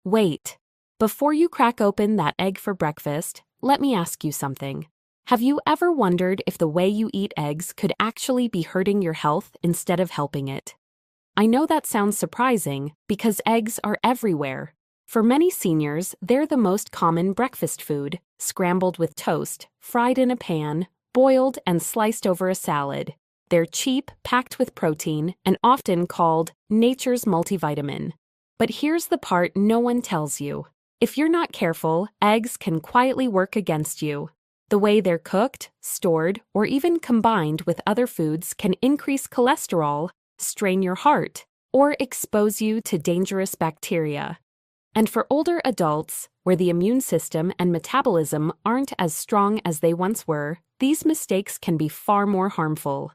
Wait. Before you crack open that egg for breakfast, let me ask you something. Have you ever wondered if the way you eat eggs could actually be hurting your health instead of helping it? I know that sounds surprising because eggs are everywhere. For many seniors, they're the most common breakfast food, scrambled with toast, fried in a pan, boiled and sliced over a salad. They're cheap, packed with protein, and often called nature's multivitamin. But here's the part no one tells you. If you're not careful, eggs can quietly work against you. The way they're cooked, stored, or even combined with other foods can increase cholesterol, strain your heart, or expose you to dangerous bacteria. And for older adults, where the immune system and metabolism aren't as strong as they once were, these mistakes can be far more harmful.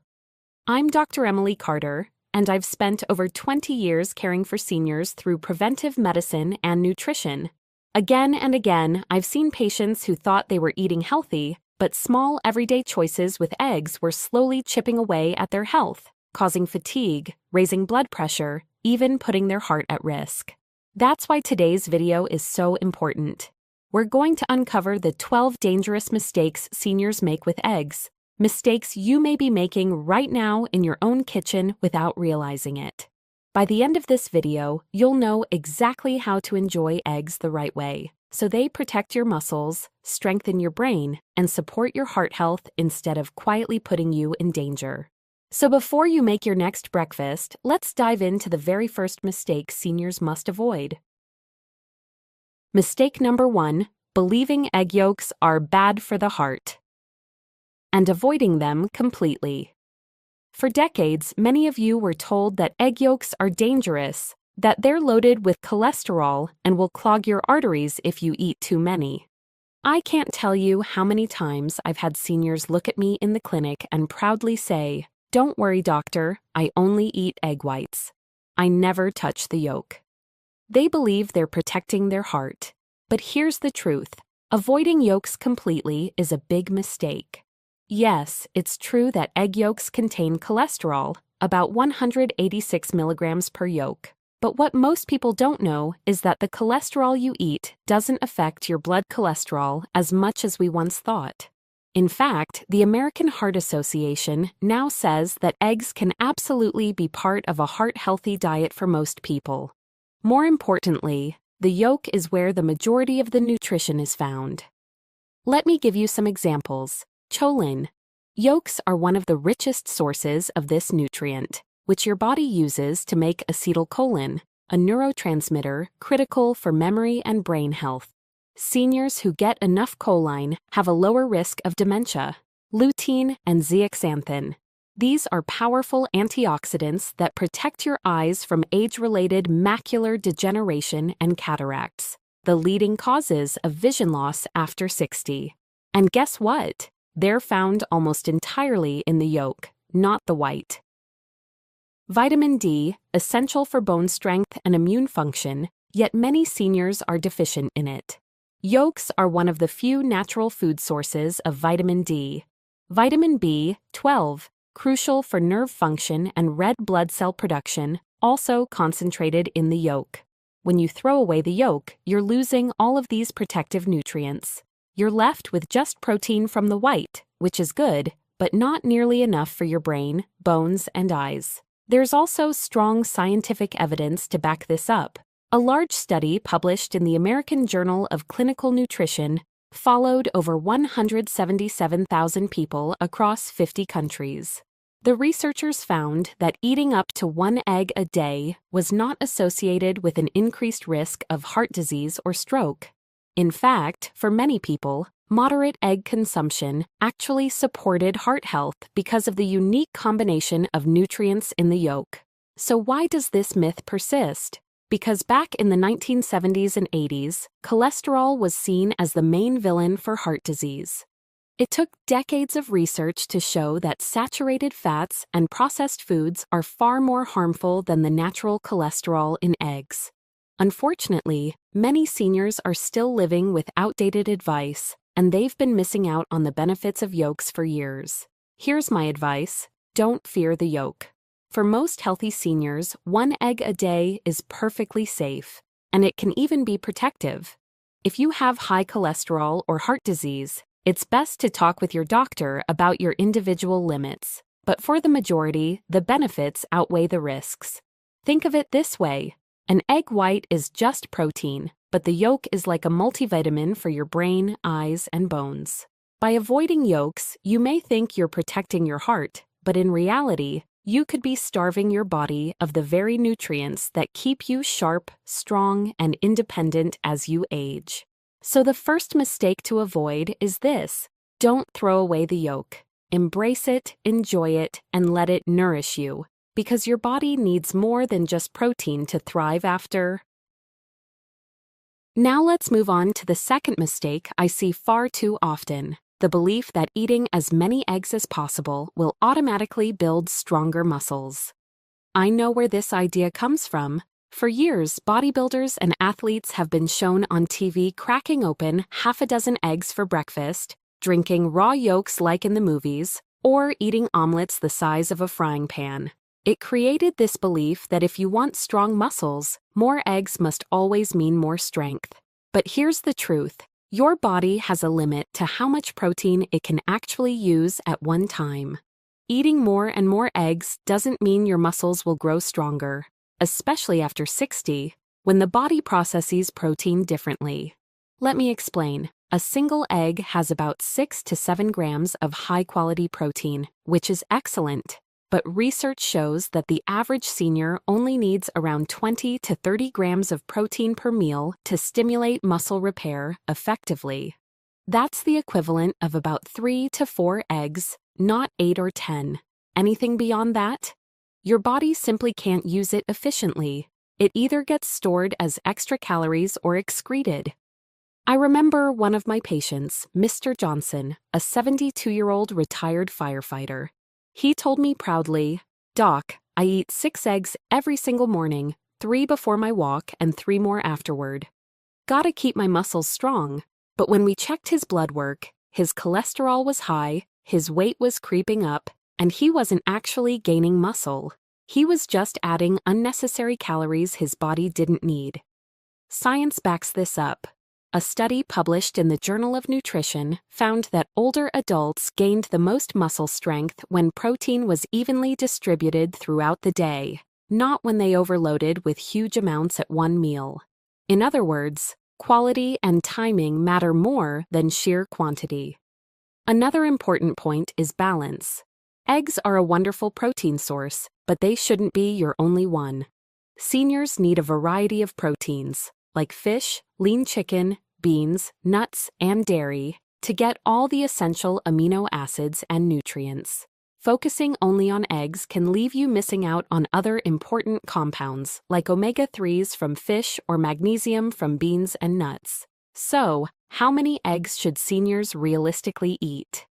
I'm Dr. Emily Carter, and I've spent over 20 years caring for seniors through preventive medicine and nutrition. Again and again, I've seen patients who thought they were eating healthy, but small everyday choices with eggs were slowly chipping away at their health, causing fatigue, raising blood pressure, even putting their heart at risk. That's why today's video is so important. We're going to uncover the 12 dangerous mistakes seniors make with eggs, mistakes you may be making right now in your own kitchen without realizing it. By the end of this video, you'll know exactly how to enjoy eggs the right way, so they protect your muscles, strengthen your brain, and support your heart health instead of quietly putting you in danger. So before you make your next breakfast, let's dive into the very first mistake seniors must avoid. Mistake number 1, believing egg yolks are bad for the heart and avoiding them completely. For decades, many of you were told that egg yolks are dangerous, that they're loaded with cholesterol and will clog your arteries if you eat too many. I can't tell you how many times I've had seniors look at me in the clinic and proudly say, "Don't worry, doctor, I only eat egg whites. I never touch the yolk." They believe they're protecting their heart. But here's the truth. Avoiding yolks completely is a big mistake. Yes, it's true that egg yolks contain cholesterol, about 186 milligrams per yolk. But what most people don't know is that the cholesterol you eat doesn't affect your blood cholesterol as much as we once thought. In fact, the American Heart Association now says that eggs can absolutely be part of a heart-healthy diet for most people. More importantly, the yolk is where the majority of the nutrition is found. Let me give you some examples. Choline. Yolks are one of the richest sources of this nutrient, which your body uses to make acetylcholine, a neurotransmitter critical for memory and brain health. Seniors who get enough choline have a lower risk of dementia. Lutein and zeaxanthin. These are powerful antioxidants that protect your eyes from age-related macular degeneration and cataracts, the leading causes of vision loss after 60. And guess what? They're found almost entirely in the yolk, not the white. Vitamin D, essential for bone strength and immune function, yet many seniors are deficient in it. Yolks are one of the few natural food sources of vitamin D. Vitamin B12, crucial for nerve function and red blood cell production, also concentrated in the yolk. When you throw away the yolk, you're losing all of these protective nutrients. You're left with just protein from the white, which is good, but not nearly enough for your brain, bones, and eyes. There's also strong scientific evidence to back this up. A large study published in the American Journal of Clinical Nutrition followed over 177,000 people across 50 countries. The researchers found that eating up to 1 egg a day was not associated with an increased risk of heart disease or stroke. In fact, for many people, moderate egg consumption actually supported heart health because of the unique combination of nutrients in the yolk. So why does this myth persist? Because back in the 1970s and 80s, cholesterol was seen as the main villain for heart disease. It took decades of research to show that saturated fats and processed foods are far more harmful than the natural cholesterol in eggs. Unfortunately, many seniors are still living with outdated advice, and they've been missing out on the benefits of yolks for years. Here's my advice: don't fear the yolk. For most healthy seniors, 1 egg a day is perfectly safe. and it can even be protective. If you have high cholesterol or heart disease, it's best to talk with your doctor about your individual limits. But for the majority, the benefits outweigh the risks. Think of it this way: an egg white is just protein, but the yolk is like a multivitamin for your brain, eyes, and bones. By avoiding yolks, you may think you're protecting your heart, but in reality, you could be starving your body of the very nutrients that keep you sharp, strong, and independent as you age. So the first mistake to avoid is this: don't throw away the yolk. Embrace it, enjoy it, and let it nourish you, because your body needs more than just protein to thrive after. Now let's move on to the second mistake I see far too often: the belief that eating as many eggs as possible will automatically build stronger muscles. I know where this idea comes from. For years, bodybuilders and athletes have been shown on TV cracking open half a dozen eggs for breakfast, drinking raw yolks like in the movies, or eating omelets the size of a frying pan. It created this belief that if you want strong muscles, more eggs must always mean more strength. But here's the truth: your body has a limit to how much protein it can actually use at one time. Eating more and more eggs doesn't mean your muscles will grow stronger, especially after 60, when the body processes protein differently. Let me explain. A single egg has about 6 to 7 grams of high-quality protein, which is excellent. But research shows that the average senior only needs around 20 to 30 grams of protein per meal to stimulate muscle repair effectively. That's the equivalent of about 3 to 4 eggs, not 8 or 10. Anything beyond that? Your body simply can't use it efficiently. It either gets stored as extra calories or excreted. I remember one of my patients, Mr. Johnson, a 72-year-old retired firefighter. He told me proudly, "Doc, I eat 6 eggs every single morning, 3 before my walk and 3 more afterward. Gotta keep my muscles strong." But when we checked his blood work, his cholesterol was high, his weight was creeping up, and he wasn't actually gaining muscle. He was just adding unnecessary calories his body didn't need. Science backs this up. A study published in the Journal of Nutrition found that older adults gained the most muscle strength when protein was evenly distributed throughout the day, not when they overloaded with huge amounts at one meal. In other words, quality and timing matter more than sheer quantity. Another important point is balance. Eggs are a wonderful protein source, but they shouldn't be your only one. Seniors need a variety of proteins, like fish, lean chicken, beans, nuts, and dairy, to get all the essential amino acids and nutrients. Focusing only on eggs can leave you missing out on other important compounds, like omega-3s from fish or magnesium from beans and nuts. So, how many eggs should seniors realistically eat?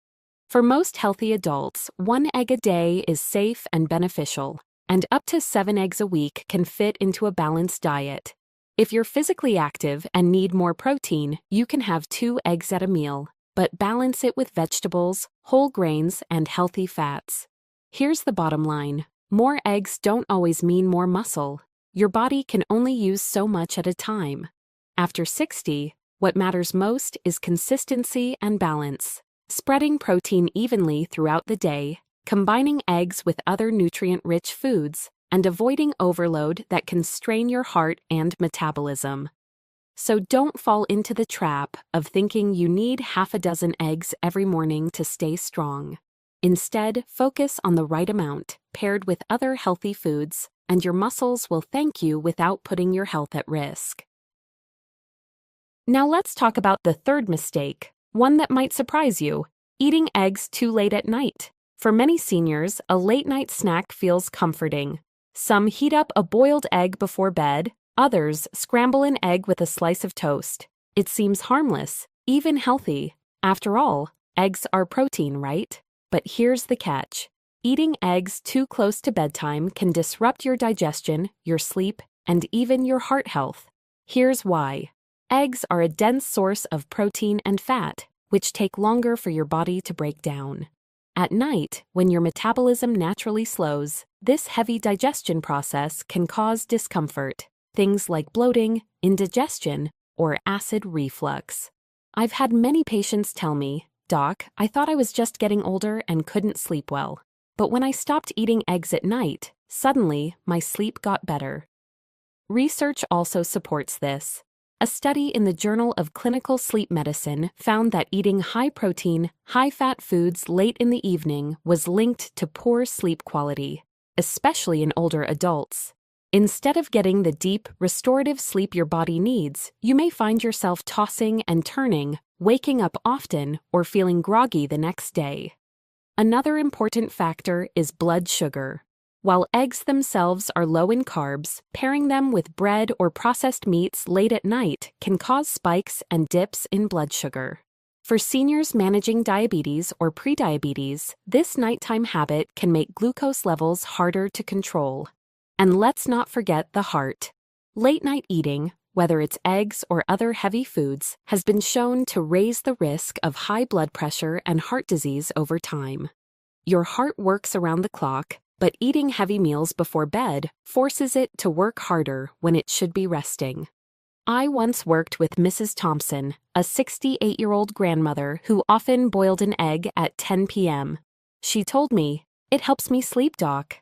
For most healthy adults, 1 egg a day is safe and beneficial, and up to 7 eggs a week can fit into a balanced diet. If you're physically active and need more protein, you can have 2 eggs at a meal, but balance it with vegetables, whole grains, and healthy fats. Here's the bottom line: more eggs don't always mean more muscle. Your body can only use so much at a time. After 60, what matters most is consistency and balance. Spreading protein evenly throughout the day, combining eggs with other nutrient-rich foods, and avoiding overload that can strain your heart and metabolism. So don't fall into the trap of thinking you need half a dozen eggs every morning to stay strong. Instead, focus on the right amount, paired with other healthy foods, and your muscles will thank you without putting your health at risk. Now let's talk about the third mistake, one that might surprise you: eating eggs too late at night. For many seniors, a late-night snack feels comforting. Some heat up a boiled egg before bed, others scramble an egg with a slice of toast. It seems harmless, even healthy. After all, eggs are protein, right? But here's the catch. Eating eggs too close to bedtime can disrupt your digestion, your sleep, and even your heart health. Here's why. Eggs are a dense source of protein and fat, which take longer for your body to break down. At night, when your metabolism naturally slows, this heavy digestion process can cause discomfort. things like bloating, indigestion, or acid reflux. I've had many patients tell me, "Doc, I thought I was just getting older and couldn't sleep well. But when I stopped eating eggs at night, suddenly my sleep got better." Research also supports this. A study in the Journal of Clinical Sleep Medicine found that eating high-protein, high-fat foods late in the evening was linked to poor sleep quality, especially in older adults. Instead of getting the deep, restorative sleep your body needs, you may find yourself tossing and turning, waking up often, or feeling groggy the next day. Another important factor is blood sugar. While eggs themselves are low in carbs, pairing them with bread or processed meats late at night can cause spikes and dips in blood sugar. For seniors managing diabetes or prediabetes, this nighttime habit can make glucose levels harder to control. And let's not forget the heart. Late-night eating, whether it's eggs or other heavy foods, has been shown to raise the risk of high blood pressure and heart disease over time. Your heart works around the clock, but eating heavy meals before bed forces it to work harder when it should be resting. I once worked with Mrs. Thompson, a 68-year-old grandmother who often boiled an egg at 10 p.m. She told me, "It helps me sleep, Doc."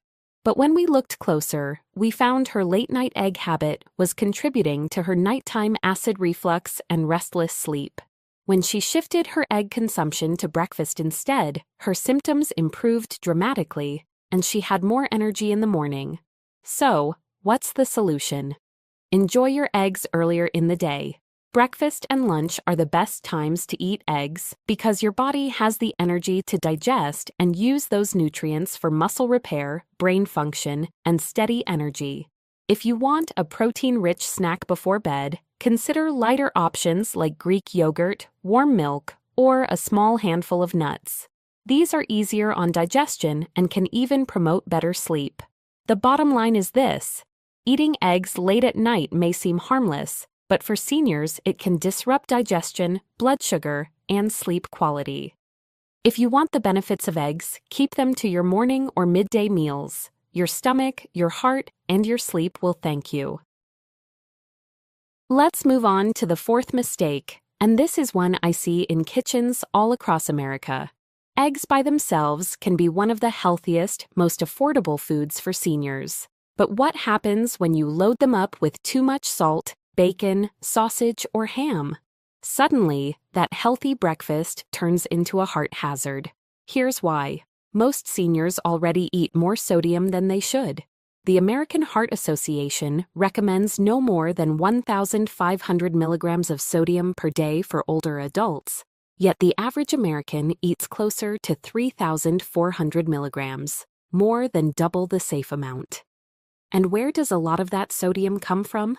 But when we looked closer, we found her late-night egg habit was contributing to her nighttime acid reflux and restless sleep. When she shifted her egg consumption to breakfast instead, her symptoms improved dramatically, and she had more energy in the morning. So, what's the solution? Enjoy your eggs earlier in the day. Breakfast and lunch are the best times to eat eggs because your body has the energy to digest and use those nutrients for muscle repair, brain function, and steady energy. If you want a protein-rich snack before bed, consider lighter options like Greek yogurt, warm milk, or a small handful of nuts. These are easier on digestion and can even promote better sleep. The bottom line is this: eating eggs late at night may seem harmless, but for seniors it can disrupt digestion, blood sugar, and sleep quality. If you want the benefits of eggs, keep them to your morning or midday meals. Your stomach, your heart, and your sleep will thank you. Let's move on to the fourth mistake, and this is one I see in kitchens all across America. Eggs by themselves can be one of the healthiest, most affordable foods for seniors. But what happens when you load them up with too much salt, bacon, sausage, or ham? Suddenly, that healthy breakfast turns into a heart hazard. Here's why. Most seniors already eat more sodium than they should. The American Heart Association recommends no more than 1,500 milligrams of sodium per day for older adults. Yet the average American eats closer to 3,400 milligrams, more than double the safe amount. And where does a lot of that sodium come from?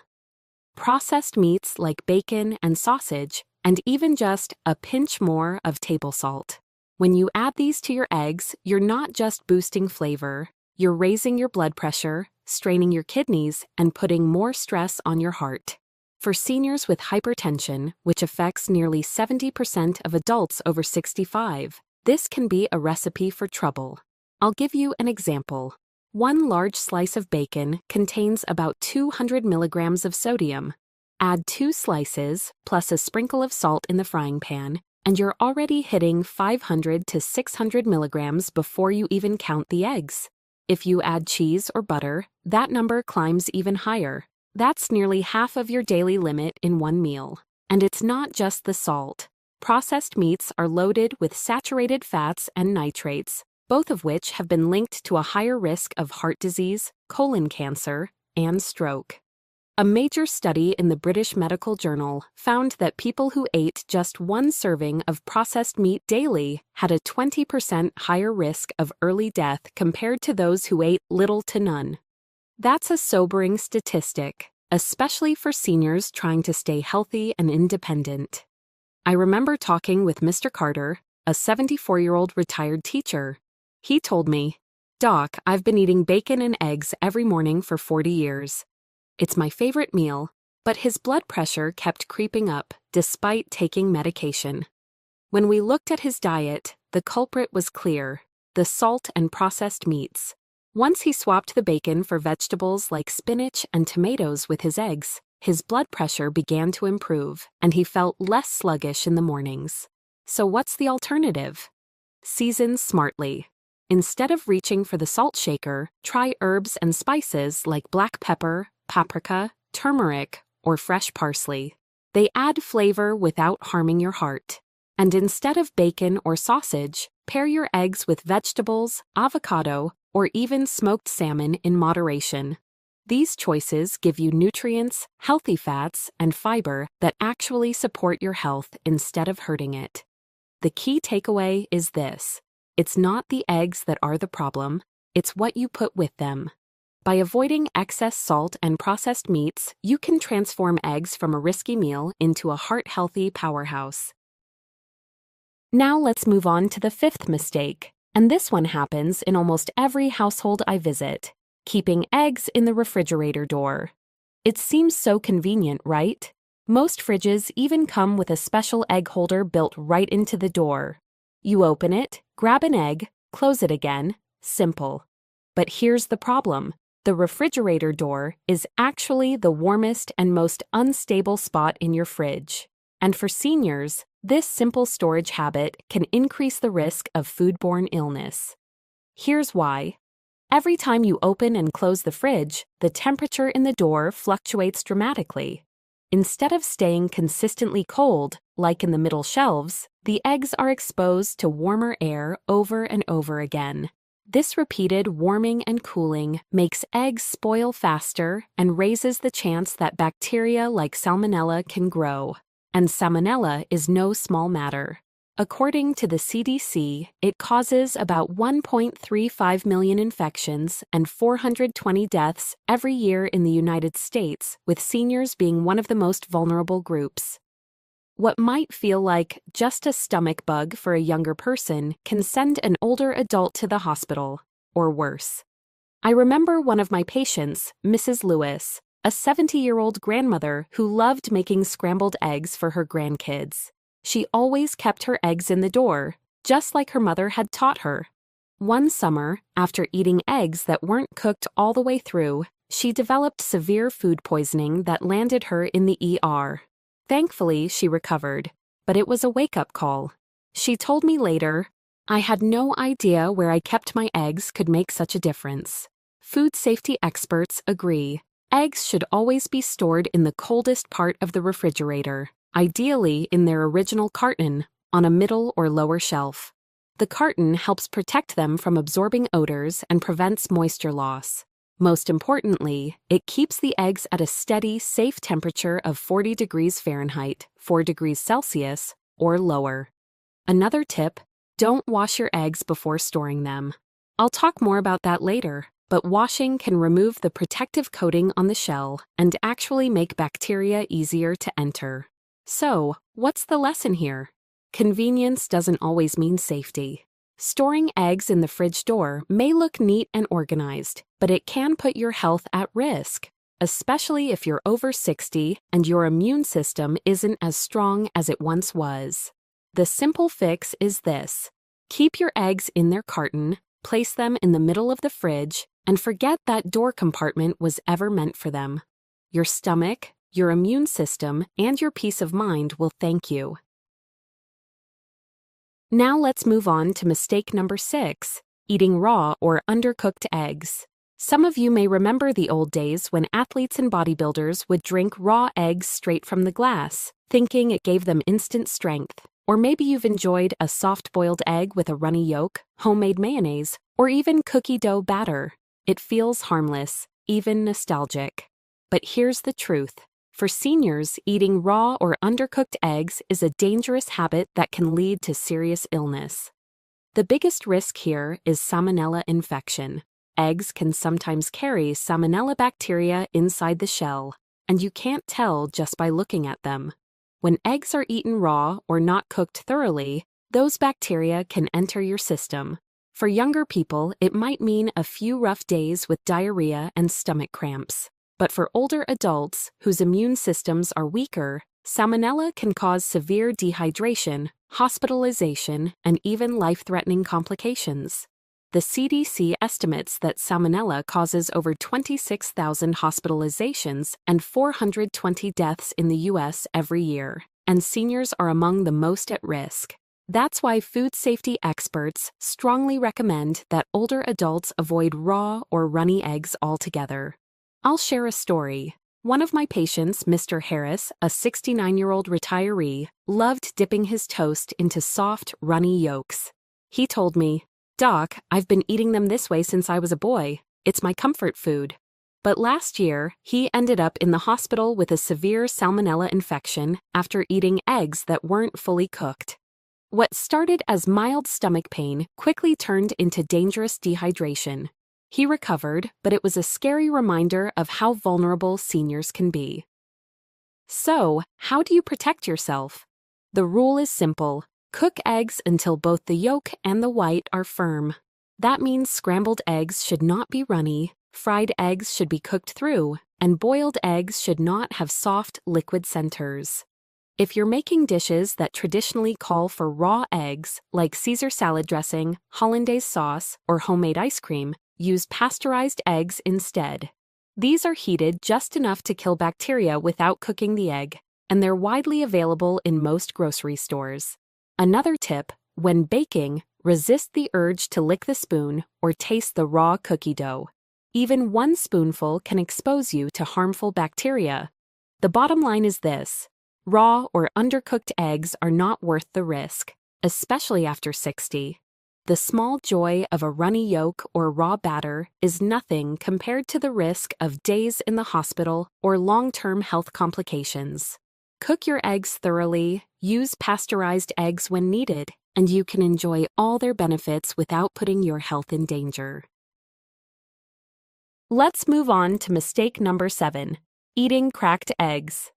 Processed meats like bacon and sausage, and even just a pinch more of table salt. When you add these to your eggs, you're not just boosting flavor, you're raising your blood pressure, straining your kidneys, and putting more stress on your heart. For seniors with hypertension, which affects nearly 70% of adults over 65, this can be a recipe for trouble. I'll give you an example. One large slice of bacon contains about 200 milligrams of sodium. Add 2 slices, plus a sprinkle of salt in the frying pan, and you're already hitting 500 to 600 milligrams before you even count the eggs. If you add cheese or butter, that number climbs even higher. That's nearly half of your daily limit in one meal. And it's not just the salt. Processed meats are loaded with saturated fats and nitrates, both of which have been linked to a higher risk of heart disease, colon cancer, and stroke. A major study in the British Medical Journal found that people who ate just one serving of processed meat daily had a 20% higher risk of early death compared to those who ate little to none. That's a sobering statistic, especially for seniors trying to stay healthy and independent. I remember talking with Mr. Carter, a 74-year-old retired teacher. He told me, "Doc, I've been eating bacon and eggs every morning for 40 years. It's my favorite meal," but his blood pressure kept creeping up despite taking medication. When we looked at his diet, the culprit was clear: the salt and processed meats. Once he swapped the bacon for vegetables like spinach and tomatoes with his eggs, his blood pressure began to improve, and he felt less sluggish in the mornings. So what's the alternative? Season smartly. Instead of reaching for the salt shaker, try herbs and spices like black pepper, paprika, turmeric, or fresh parsley. They add flavor without harming your heart. And instead of bacon or sausage, pair your eggs with vegetables, avocado, or even smoked salmon in moderation. These choices give you nutrients, healthy fats, and fiber that actually support your health instead of hurting it. The key takeaway is this: it's not the eggs that are the problem, it's what you put with them. By avoiding excess salt and processed meats, you can transform eggs from a risky meal into a heart-healthy powerhouse. Now let's move on to the fifth mistake, and this one happens in almost every household I visit: keeping eggs in the refrigerator door. It seems so convenient, right? Most fridges even come with a special egg holder built right into the door. You open it, grab an egg, close it again. Simple. But here's the problem. The refrigerator door is actually the warmest and most unstable spot in your fridge. And for seniors, this simple storage habit can increase the risk of foodborne illness. Here's why. Every time you open and close the fridge, the temperature in the door fluctuates dramatically. Instead of staying consistently cold, like in the middle shelves, the eggs are exposed to warmer air over and over again. This repeated warming and cooling makes eggs spoil faster and raises the chance that bacteria like Salmonella can grow. And Salmonella is no small matter. According to the CDC, it causes about 1.35 million infections and 420 deaths every year in the United States, with seniors being one of the most vulnerable groups. What might feel like just a stomach bug for a younger person can send an older adult to the hospital, or worse. I remember one of my patients, Mrs. Lewis, a 70-year-old grandmother who loved making scrambled eggs for her grandkids. She always kept her eggs in the door, just like her mother had taught her. One summer, after eating eggs that weren't cooked all the way through, she developed severe food poisoning that landed her in the ER. Thankfully, she recovered, but it was a wake-up call. She told me later, "I had no idea where I kept my eggs could make such a difference." Food safety experts agree. Eggs should always be stored in the coldest part of the refrigerator, ideally in their original carton, on a middle or lower shelf. The carton helps protect them from absorbing odors and prevents moisture loss. Most importantly, it keeps the eggs at a steady, safe temperature of 40 degrees Fahrenheit, 4 degrees Celsius, or lower. Another tip: don't wash your eggs before storing them. I'll talk more about that later, but washing can remove the protective coating on the shell and actually make bacteria easier to enter. So, what's the lesson here? Convenience doesn't always mean safety. Storing eggs in the fridge door may look neat and organized, but it can put your health at risk, especially if you're over 60 and your immune system isn't as strong as it once was. The simple fix is this: keep your eggs in their carton, place them in the middle of the fridge, and forget that door compartment was ever meant for them. Your stomach, your immune system, and your peace of mind will thank you. Now let's move on to mistake number 6, eating raw or undercooked eggs. Some of you may remember the old days when athletes and bodybuilders would drink raw eggs straight from the glass, thinking it gave them instant strength. Or maybe you've enjoyed a soft-boiled egg with a runny yolk, homemade mayonnaise, or even cookie dough batter. It feels harmless, even nostalgic. But here's the truth. For seniors, eating raw or undercooked eggs is a dangerous habit that can lead to serious illness. The biggest risk here is Salmonella infection. Eggs can sometimes carry Salmonella bacteria inside the shell, and you can't tell just by looking at them. When eggs are eaten raw or not cooked thoroughly, those bacteria can enter your system. For younger people, it might mean a few rough days with diarrhea and stomach cramps. But for older adults whose immune systems are weaker, Salmonella can cause severe dehydration, hospitalization, and even life-threatening complications. The CDC estimates that salmonella causes over 26,000 hospitalizations and 420 deaths in the U.S. every year, and seniors are among the most at risk. That's why food safety experts strongly recommend that older adults avoid raw or runny eggs altogether. I'll share a story. One of my patients, Mr. Harris, a 69-year-old retiree, loved dipping his toast into soft, runny yolks. He told me, "Doc, I've been eating them this way since I was a boy. It's my comfort food." But last year, he ended up in the hospital with a severe salmonella infection after eating eggs that weren't fully cooked. What started as mild stomach pain quickly turned into dangerous dehydration. He recovered, but it was a scary reminder of how vulnerable seniors can be. So, how do you protect yourself? The rule is simple. Cook eggs until both the yolk and the white are firm. That means scrambled eggs should not be runny, fried eggs should be cooked through, and boiled eggs should not have soft, liquid centers. If you're making dishes that traditionally call for raw eggs, like Caesar salad dressing, hollandaise sauce, or homemade ice cream, use pasteurized eggs instead. These are heated just enough to kill bacteria without cooking the egg, and they're widely available in most grocery stores. Another tip, when baking, resist the urge to lick the spoon or taste the raw cookie dough. Even one spoonful can expose you to harmful bacteria. The bottom line is this. Raw or undercooked eggs are not worth the risk, especially after 60. The small joy of a runny yolk or raw batter is nothing compared to the risk of days in the hospital or long-term health complications. Cook your eggs thoroughly, use pasteurized eggs when needed, and you can enjoy all their benefits without putting your health in danger. Let's move on to mistake number 7, eating cracked eggs.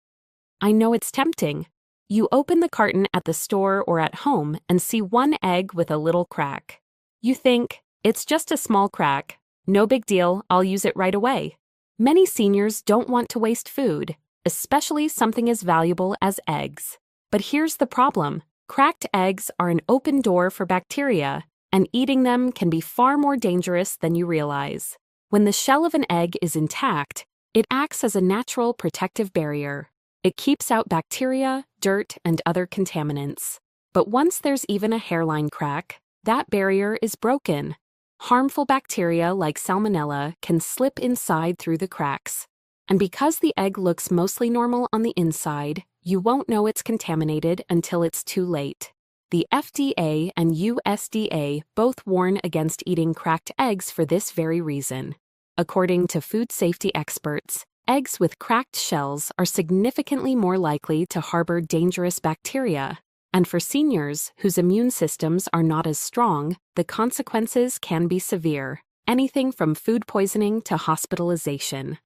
I know it's tempting. You open the carton at the store or at home and see one egg with a little crack. You think, it's just a small crack. No big deal, I'll use it right away. Many seniors don't want to waste food, especially something as valuable as eggs. But here's the problem. Cracked eggs are an open door for bacteria, and eating them can be far more dangerous than you realize. When the shell of an egg is intact, it acts as a natural protective barrier. It keeps out bacteria, dirt, and other contaminants. But once there's even a hairline crack, that barrier is broken. Harmful bacteria like salmonella can slip inside through the cracks. And because the egg looks mostly normal on the inside, you won't know it's contaminated until it's too late. The FDA and USDA both warn against eating cracked eggs for this very reason. According to food safety experts, eggs with cracked shells are significantly more likely to harbor dangerous bacteria, and for seniors whose immune systems are not as strong, the consequences can be severe, anything from food poisoning to hospitalization.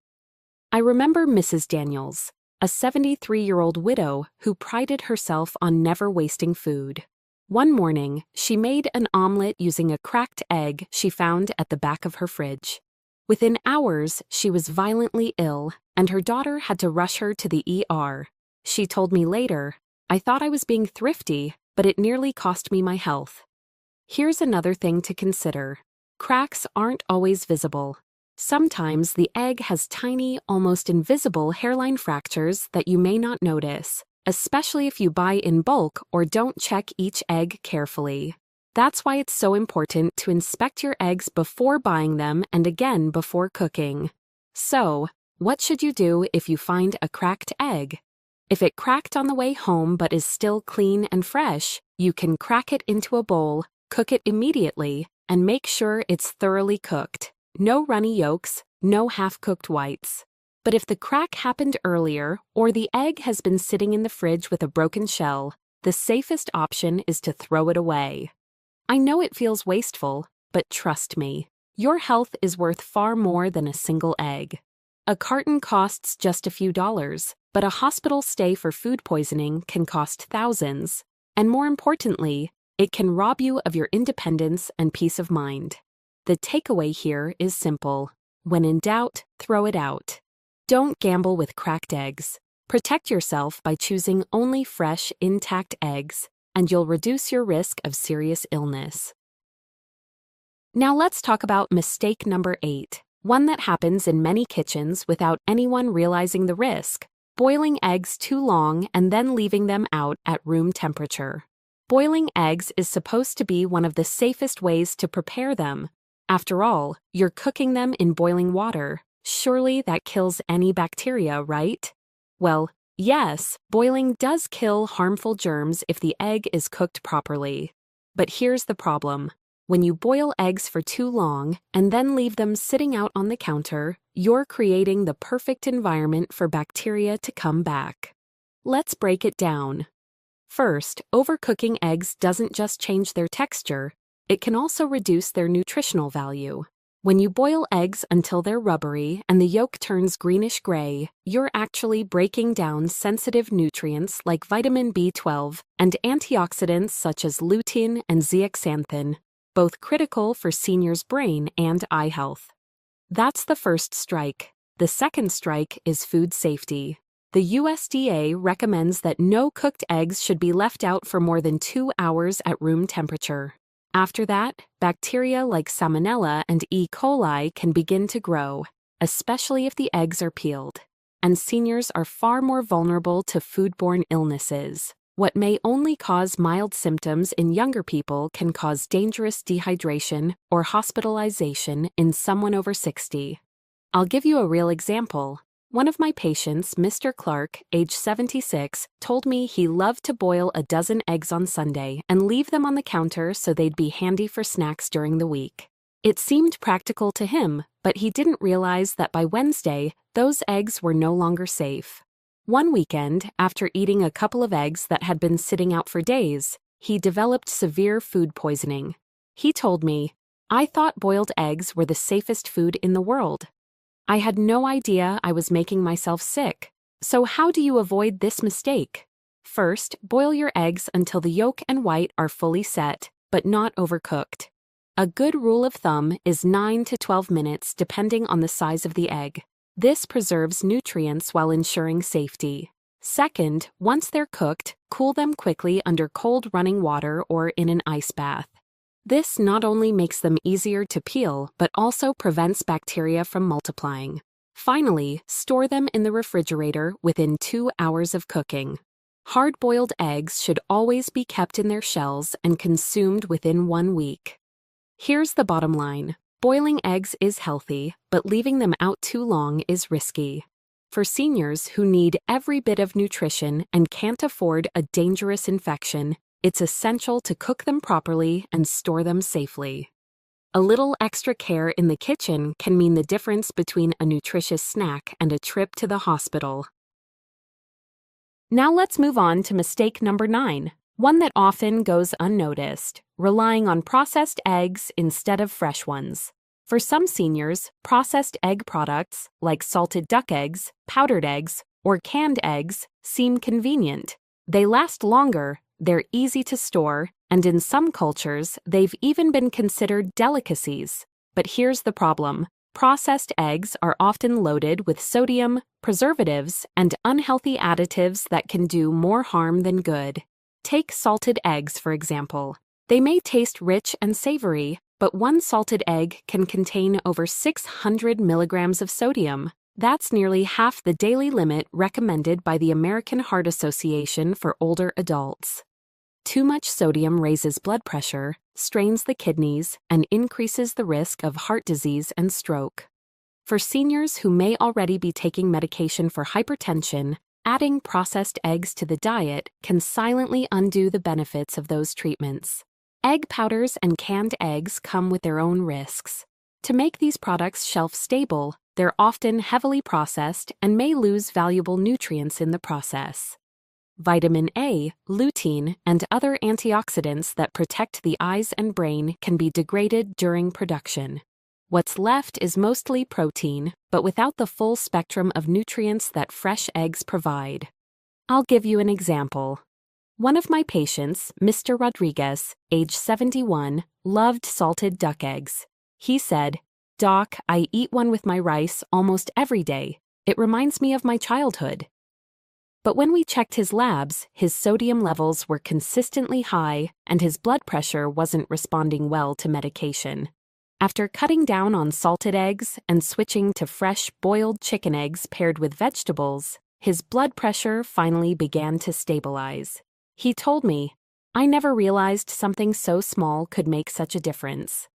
I remember Mrs. Daniels, a 73-year-old widow who prided herself on never wasting food. One morning, she made an omelet using a cracked egg she found at the back of her fridge. Within hours, she was violently ill, and her daughter had to rush her to the ER. She told me later, "I thought I was being thrifty, but it nearly cost me my health." Here's another thing to consider. Cracks aren't always visible. Sometimes the egg has tiny, almost invisible hairline fractures that you may not notice, especially if you buy in bulk or don't check each egg carefully. That's why it's so important to inspect your eggs before buying them and again before cooking. So, what should you do if you find a cracked egg? If it cracked on the way home but is still clean and fresh, you can crack it into a bowl, cook it immediately, and make sure it's thoroughly cooked. No runny yolks, no half-cooked whites. But if the crack happened earlier or the egg has been sitting in the fridge with a broken shell, the safest option is to throw it away. I know it feels wasteful, but trust me, your health is worth far more than a single egg. A carton costs just a few dollars, but a hospital stay for food poisoning can cost thousands. And more importantly, it can rob you of your independence and peace of mind. The takeaway here is simple. When in doubt, throw it out. Don't gamble with cracked eggs. Protect yourself by choosing only fresh, intact eggs, and you'll reduce your risk of serious illness. Now let's talk about mistake number 8, one that happens in many kitchens without anyone realizing the risk: boiling eggs too long and then leaving them out at room temperature. Boiling eggs is supposed to be one of the safest ways to prepare them. After all, you're cooking them in boiling water. Surely that kills any bacteria, right? Well, yes, boiling does kill harmful germs if the egg is cooked properly. But here's the problem. When you boil eggs for too long and then leave them sitting out on the counter, you're creating the perfect environment for bacteria to come back. Let's break it down. First, overcooking eggs doesn't just change their texture, it can also reduce their nutritional value. When you boil eggs until they're rubbery and the yolk turns greenish-gray, you're actually breaking down sensitive nutrients like vitamin B12 and antioxidants such as lutein and zeaxanthin, both critical for seniors' brain and eye health. That's the first strike. The second strike is food safety. The USDA recommends that no cooked eggs should be left out for more than 2 hours at room temperature. After that, bacteria like Salmonella and E. coli can begin to grow, especially if the eggs are peeled. And seniors are far more vulnerable to foodborne illnesses. What may only cause mild symptoms in younger people can cause dangerous dehydration or hospitalization in someone over 60. I'll give you a real example. One of my patients, Mr. Clark, age 76, told me he loved to boil a dozen eggs on Sunday and leave them on the counter so they'd be handy for snacks during the week. It seemed practical to him, but he didn't realize that by Wednesday, those eggs were no longer safe. One weekend, after eating a couple of eggs that had been sitting out for days, he developed severe food poisoning. He told me, "I thought boiled eggs were the safest food in the world. I had no idea I was making myself sick. So how do you avoid this mistake? First, boil your eggs until the yolk and white are fully set, but not overcooked. A good rule of thumb is 9 to 12 minutes depending on the size of the egg. This preserves nutrients while ensuring safety. Second, once they're cooked, cool them quickly under cold running water or in an ice bath. This not only makes them easier to peel, but also prevents bacteria from multiplying. Finally, store them in the refrigerator within 2 hours of cooking. Hard-boiled eggs should always be kept in their shells and consumed within 1 week. Here's the bottom line. Boiling eggs is healthy, but leaving them out too long is risky. For seniors who need every bit of nutrition and can't afford a dangerous infection, it's essential to cook them properly and store them safely. A little extra care in the kitchen can mean the difference between a nutritious snack and a trip to the hospital. Now let's move on to mistake number 9, one that often goes unnoticed: relying on processed eggs instead of fresh ones. For some seniors, processed egg products, like salted duck eggs, powdered eggs, or canned eggs, seem convenient. They last longer, they're easy to store, and in some cultures, they've even been considered delicacies. But here's the problem. Processed eggs are often loaded with sodium, preservatives, and unhealthy additives that can do more harm than good. Take salted eggs, for example. They may taste rich and savory, but one salted egg can contain over 600 milligrams of sodium. That's nearly half the daily limit recommended by the American Heart Association for older adults. Too much sodium raises blood pressure, strains the kidneys, and increases the risk of heart disease and stroke. For seniors who may already be taking medication for hypertension, adding processed eggs to the diet can silently undo the benefits of those treatments. Egg powders and canned eggs come with their own risks. To make these products shelf-stable, they're often heavily processed and may lose valuable nutrients in the process. Vitamin A, lutein, and other antioxidants that protect the eyes and brain can be degraded during production. What's left is mostly protein, but without the full spectrum of nutrients that fresh eggs provide. I'll give you an example. One of my patients, Mr. Rodriguez, age 71, loved salted duck eggs. He said, "Doc, I eat one with my rice almost every day. It reminds me of my childhood." But when we checked his labs, his sodium levels were consistently high and his blood pressure wasn't responding well to medication. After cutting down on salted eggs and switching to fresh boiled chicken eggs paired with vegetables, his blood pressure finally began to stabilize. He told me, "I never realized something so small could make such a difference."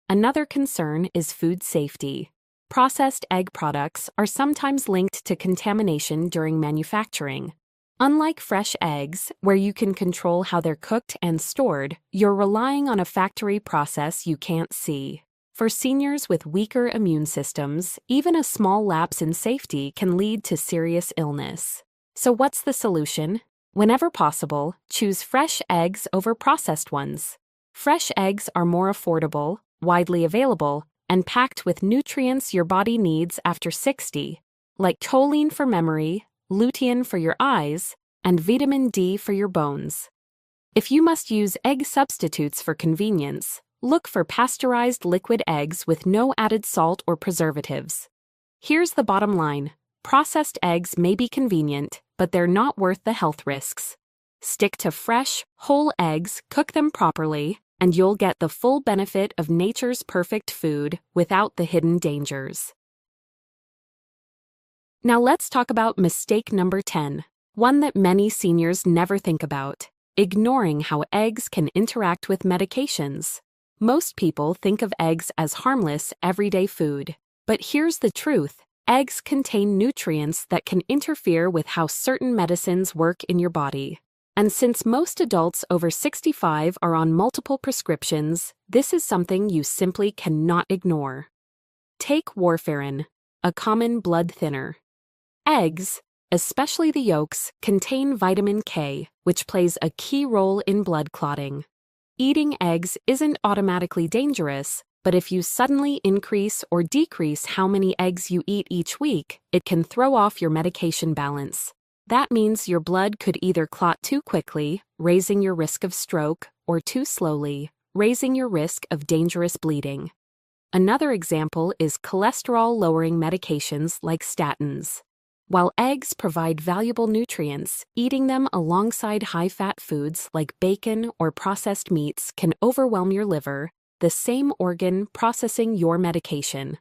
Another concern is food safety. Processed egg products are sometimes linked to contamination during manufacturing. Unlike fresh eggs, where you can control how they're cooked and stored, you're relying on a factory process you can't see. For seniors with weaker immune systems, even a small lapse in safety can lead to serious illness. So what's the solution? Whenever possible, choose fresh eggs over processed ones. Fresh eggs are more affordable, widely available, and packed with nutrients your body needs after 60, like choline for memory, lutein for your eyes, and vitamin D for your bones. If you must use egg substitutes for convenience, look for pasteurized liquid eggs with no added salt or preservatives. Here's the bottom line. Processed eggs may be convenient, but they're not worth the health risks. Stick to fresh, whole eggs, cook them properly, and you'll get the full benefit of nature's perfect food without the hidden dangers. Now let's talk about mistake number 10, one that many seniors never think about: ignoring how eggs can interact with medications. Most people think of eggs as harmless, everyday food. But here's the truth: eggs contain nutrients that can interfere with how certain medicines work in your body. And since most adults over 65 are on multiple prescriptions, this is something you simply cannot ignore. Take warfarin, a common blood thinner. Eggs, especially the yolks, contain vitamin K, which plays a key role in blood clotting. Eating eggs isn't automatically dangerous, but if you suddenly increase or decrease how many eggs you eat each week, it can throw off your medication balance. That means your blood could either clot too quickly, raising your risk of stroke, or too slowly, raising your risk of dangerous bleeding. Another example is cholesterol-lowering medications like statins. While eggs provide valuable nutrients, eating them alongside high-fat foods like bacon or processed meats can overwhelm your liver, the same organ processing your medication.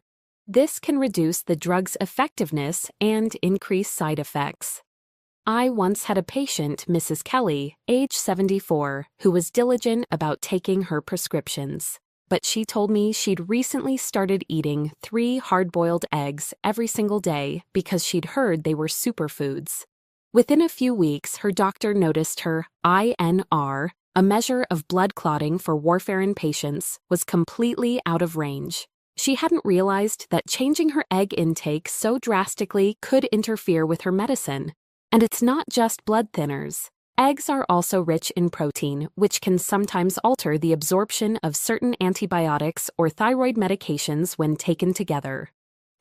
This can reduce the drug's effectiveness and increase side effects. I once had a patient, Mrs. Kelly, age 74, who was diligent about taking her prescriptions. But she told me she'd recently started eating 3 hard-boiled eggs every single day because she'd heard they were superfoods. Within a few weeks, her doctor noticed her INR, a measure of blood clotting for warfarin patients, was completely out of range. She hadn't realized that changing her egg intake so drastically could interfere with her medicine. And it's not just blood thinners. Eggs are also rich in protein, which can sometimes alter the absorption of certain antibiotics or thyroid medications when taken together.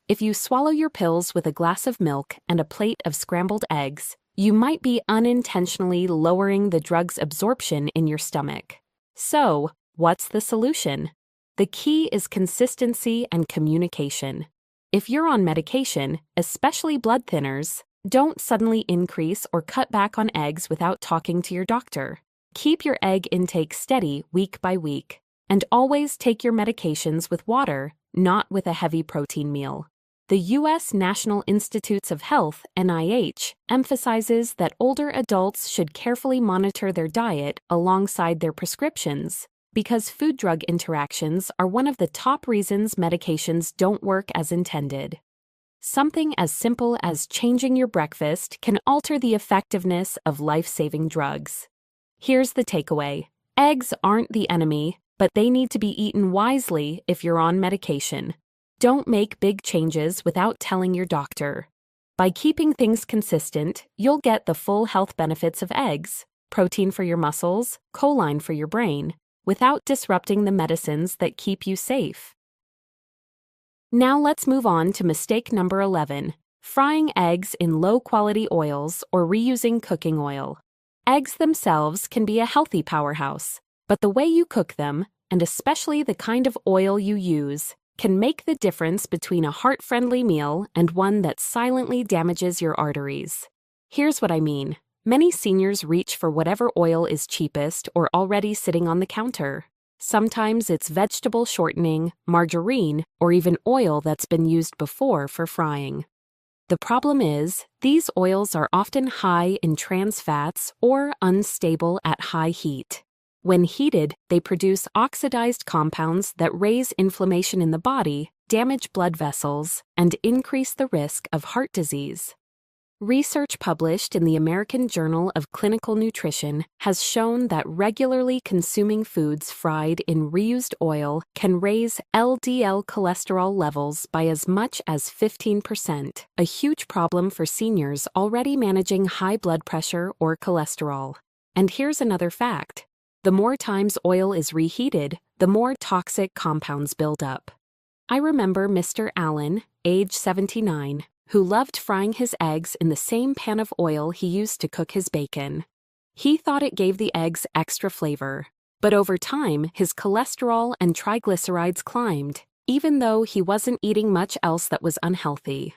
If you swallow your pills with a glass of milk and a plate of scrambled eggs, you might be unintentionally lowering the drug's absorption in your stomach. So, what's the solution? The key is consistency and communication. If you're on medication, especially blood thinners, don't suddenly increase or cut back on eggs without talking to your doctor. Keep your egg intake steady week by week. And always take your medications with water, not with a heavy protein meal. The U.S. National Institutes of Health, NIH, emphasizes that older adults should carefully monitor their diet alongside their prescriptions, because food-drug interactions are one of the top reasons medications don't work as intended. Something as simple as changing your breakfast can alter the effectiveness of life-saving drugs. Here's the takeaway: eggs aren't the enemy, but they need to be eaten wisely if you're on medication. Don't make big changes without telling your doctor. By keeping things consistent, you'll get the full health benefits of eggs: protein for your muscles, choline for your brain, without disrupting the medicines that keep you safe. Now let's move on to mistake number 11, frying eggs in low-quality oils or reusing cooking oil. Eggs themselves can be a healthy powerhouse, but the way you cook them, and especially the kind of oil you use, can make the difference between a heart-friendly meal and one that silently damages your arteries. Here's what I mean. Many seniors reach for whatever oil is cheapest or already sitting on the counter. Sometimes it's vegetable shortening, margarine, or even oil that's been used before for frying. The problem is, these oils are often high in trans fats or unstable at high heat. When heated, they produce oxidized compounds that raise inflammation in the body, damage blood vessels, and increase the risk of heart disease. Research published in the American Journal of Clinical Nutrition has shown that regularly consuming foods fried in reused oil can raise LDL cholesterol levels by as much as 15%, a huge problem for seniors already managing high blood pressure or cholesterol. And here's another fact. The more times oil is reheated, the more toxic compounds build up. I remember Mr. Allen, age 79, who loved frying his eggs in the same pan of oil he used to cook his bacon. He thought it gave the eggs extra flavor, but over time his cholesterol and triglycerides climbed, even though he wasn't eating much else that was unhealthy.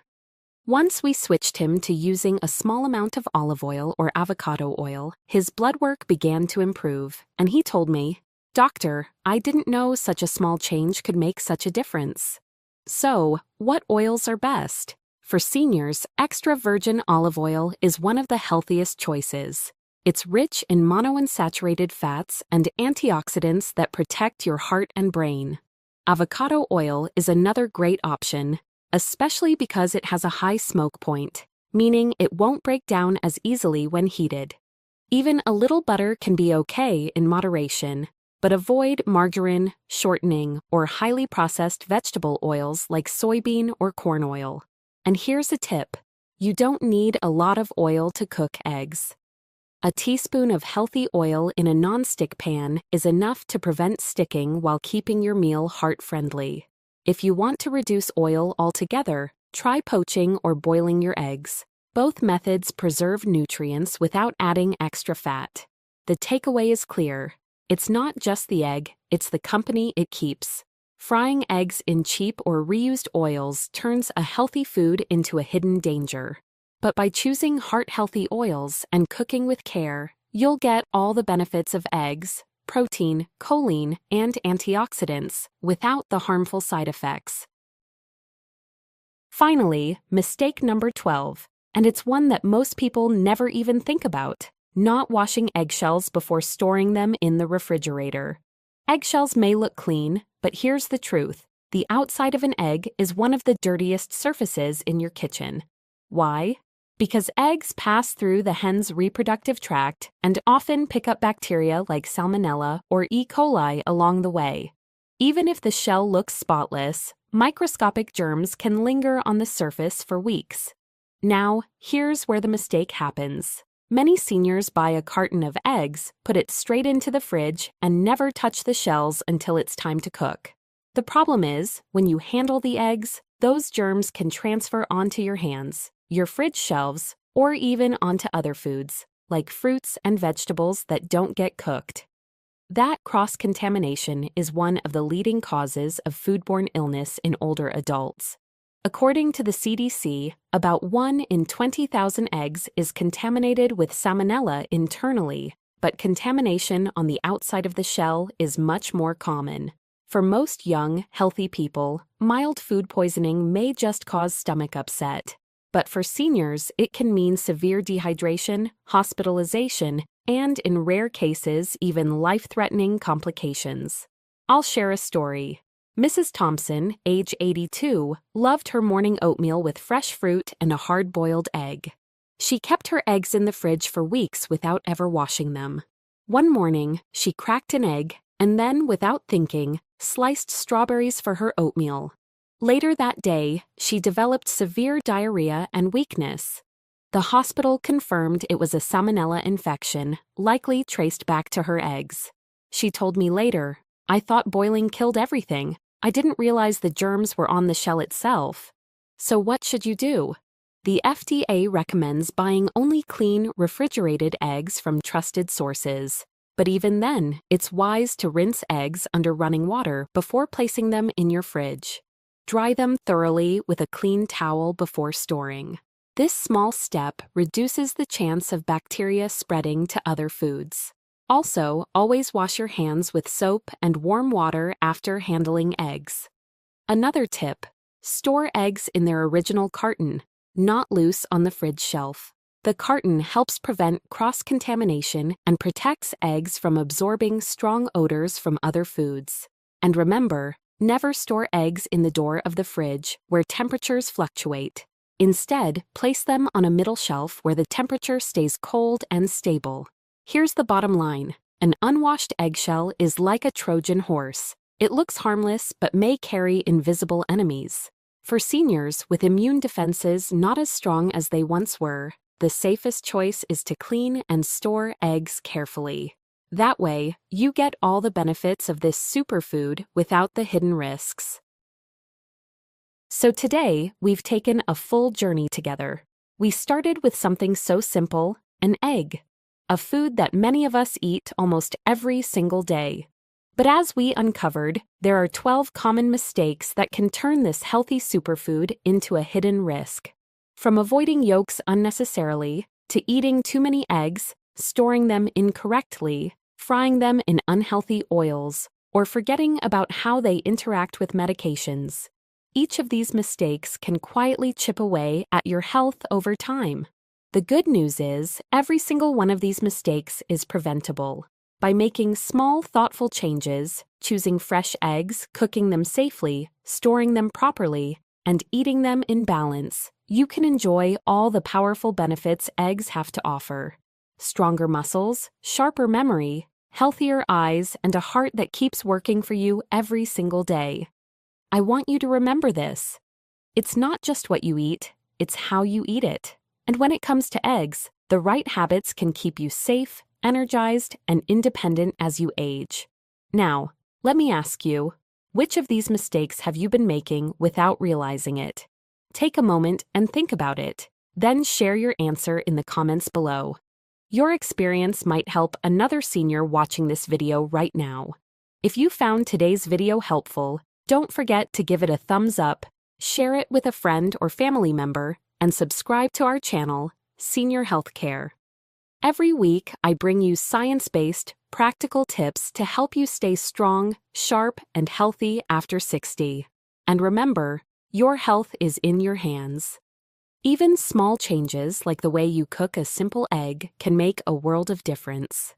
Once we switched him to using a small amount of olive oil or avocado oil, his blood work began to improve, and he told me, "Doctor, I didn't know such a small change could make such a difference." So, what oils are best? For seniors, extra virgin olive oil is one of the healthiest choices. It's rich in monounsaturated fats and antioxidants that protect your heart and brain. Avocado oil is another great option, especially because it has a high smoke point, meaning it won't break down as easily when heated. Even a little butter can be okay in moderation, but avoid margarine, shortening, or highly processed vegetable oils like soybean or corn oil. And here's a tip. You don't need a lot of oil to cook eggs. A teaspoon of healthy oil in a nonstick pan is enough to prevent sticking while keeping your meal heart-friendly. If you want to reduce oil altogether, try poaching or boiling your eggs. Both methods preserve nutrients without adding extra fat. The takeaway is clear. It's not just the egg, it's the company it keeps. Frying eggs in cheap or reused oils turns a healthy food into a hidden danger. But by choosing heart-healthy oils and cooking with care, you'll get all the benefits of eggs, protein, choline, and antioxidants without the harmful side effects. Finally, mistake number 12, and it's one that most people never even think about: not washing eggshells before storing them in the refrigerator. Eggshells may look clean, but here's the truth. The outside of an egg is one of the dirtiest surfaces in your kitchen. Why? Because eggs pass through the hen's reproductive tract and often pick up bacteria like Salmonella or E. coli along the way. Even if the shell looks spotless, microscopic germs can linger on the surface for weeks. Now, here's where the mistake happens. Many seniors buy a carton of eggs, put it straight into the fridge, and never touch the shells until it's time to cook. The problem is, when you handle the eggs, those germs can transfer onto your hands, your fridge shelves, or even onto other foods, like fruits and vegetables that don't get cooked. That cross-contamination is one of the leading causes of foodborne illness in older adults. According to the CDC, about 1 in 20,000 eggs is contaminated with Salmonella internally, but contamination on the outside of the shell is much more common. For most young, healthy people, mild food poisoning may just cause stomach upset. But for seniors, it can mean severe dehydration, hospitalization, and in rare cases, even life-threatening complications. I'll share a story. Mrs. Thompson, age 82, loved her morning oatmeal with fresh fruit and a hard-boiled egg. She kept her eggs in the fridge for weeks without ever washing them. One morning, she cracked an egg and then, without thinking, sliced strawberries for her oatmeal. Later that day, she developed severe diarrhea and weakness. The hospital confirmed it was a Salmonella infection, likely traced back to her eggs. She told me later, "I thought boiling killed everything. I didn't realize the germs were on the shell itself." So what should you do? The FDA recommends buying only clean, refrigerated eggs from trusted sources. But even then, it's wise to rinse eggs under running water before placing them in your fridge. Dry them thoroughly with a clean towel before storing. This small step reduces the chance of bacteria spreading to other foods. Also, always wash your hands with soap and warm water after handling eggs. Another tip: store eggs in their original carton, not loose on the fridge shelf. The carton helps prevent cross-contamination and protects eggs from absorbing strong odors from other foods. And remember, never store eggs in the door of the fridge where temperatures fluctuate. Instead, place them on a middle shelf where the temperature stays cold and stable. Here's the bottom line: an unwashed eggshell is like a Trojan horse. It looks harmless but may carry invisible enemies. For seniors with immune defenses not as strong as they once were, the safest choice is to clean and store eggs carefully. That way, you get all the benefits of this superfood without the hidden risks. So today, we've taken a full journey together. We started with something so simple: an egg, a food that many of us eat almost every single day. But as we uncovered, there are 12 common mistakes that can turn this healthy superfood into a hidden risk. From avoiding yolks unnecessarily, to eating too many eggs, storing them incorrectly, frying them in unhealthy oils, or forgetting about how they interact with medications. Each of these mistakes can quietly chip away at your health over time. The good news is, every single one of these mistakes is preventable. By making small, thoughtful changes, choosing fresh eggs, cooking them safely, storing them properly, and eating them in balance, you can enjoy all the powerful benefits eggs have to offer. Stronger muscles, sharper memory, healthier eyes, and a heart that keeps working for you every single day. I want you to remember this: it's not just what you eat, it's how you eat it. And when it comes to eggs, the right habits can keep you safe, energized, and independent as you age. Now, let me ask you, which of these mistakes have you been making without realizing it? Take a moment and think about it, then share your answer in the comments below. Your experience might help another senior watching this video right now. If you found today's video helpful, don't forget to give it a thumbs up, share it with a friend or family member, and subscribe to our channel, Senior Healthcare. Every week, I bring you science-based, practical tips to help you stay strong, sharp, and healthy after 60. And remember, your health is in your hands. Even small changes like the way you cook a simple egg can make a world of difference.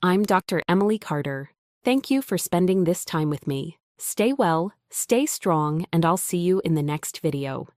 I'm Dr. Emily Carter. Thank you for spending this time with me. Stay well, stay strong, and I'll see you in the next video.